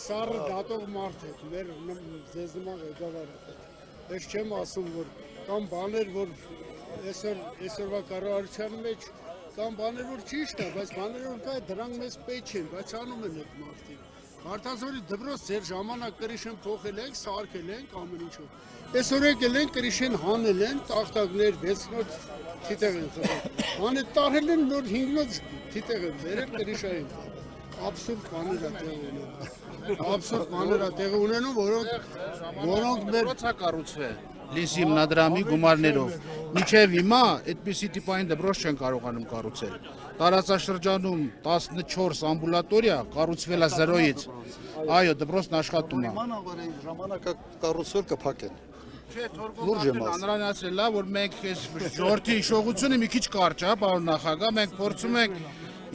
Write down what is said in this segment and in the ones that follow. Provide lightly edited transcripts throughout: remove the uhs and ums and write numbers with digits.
սառը դատող մարդ է, մեր ձեզ նման ղեկավար է։ Ես չեմ ասում, որ կամ բաներ, որ այսօրվա կառավարության մեջ կամ բաներ, որ ճիշտ է, բայց բաներ, որ կա, դրանք մեզ պետք են, բայց անում են այդ մարդիկ։ Վարդազորի դպրոց ձեր ժամանակ կրիշեն փոխել ենք, սարքել ենք ամեն ինչով։ Այսօր եկել են կրիշեն հանել են, տախտակներ 6-նոց թիթեղ են խփել։ Հանել տարել են նոր 5-նոց թիթեղ են բերել կրիշային։ Աբսուրդ բաներ է տեղի ունենում։ Աբսուրդ բաներ է տեղի ունենում, որոնք մեր դպրոցա կառուցվել լիսի հիմնադրամի գումարներով։ Մինչև հիմա այդպիսի տիպային դպրոց չեն կարողանում կառուցել։ Տարածաշրջանում 14 ամբուլատորիա կառուցվել է 0-ից։ Այո, դպրոցն աշխատում է։ Ժամանակը կառուցվել կփակեն։ Չէ, թորգոմատն անրանացրել է, որ մենք ժողովրդի հիշողությունը մի քիչ կարճ է, պարոն նախագահ, մենք փորձում ենք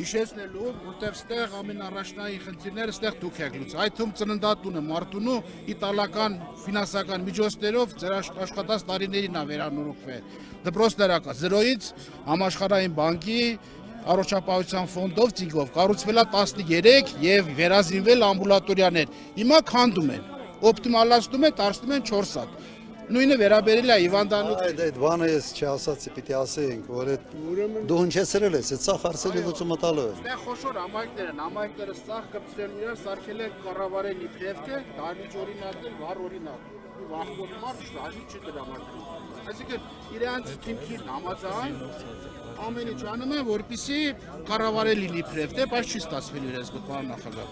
հիշեցնելու, որտեղ ստեղ ամենառաջնային խնդիրները ստեղ դուք եք լուծում։ Այդ թվում ծննդատունը Մարտունու իտալական ֆինանսական միջոցներով ձեր աշխատած տարիներին է վերանորոգվել։ Դպրոցները 0-ից համաշխարհային բանկի առողջապահության ֆոնդով ծիգով կառուցվել է 13 եւ վերազինվել ամբուլատորիաներ։ Հիմա քանդում են, օպտիմալացնում են, դարձնում են 4 հատ։ Նույնը վերաբերել է Հիվանդանոց։ Այդ բանը ես չասացի, պիտի ասեինք, որ այդ դու հնչեցրել ես, այդ սա հարցերի լուծումը տալու է։ Այստեղ խոշոր համայնքներ են, համայնքները սաղ կպցրել իրար, սարքել են կառավարելի պրևկը, դարիճ օրինակներ, վառ օրինակ։ Վախկոտ մարդ հաշիվ չի դրամարկրի։ Այսինքն իրանց թիմքին համաձայն ամեն ինչ անում են, որպեսզի կառավարելի լիպրև դե, բայց չի ստացվել իրենց մոտ, պարոն նախագահ։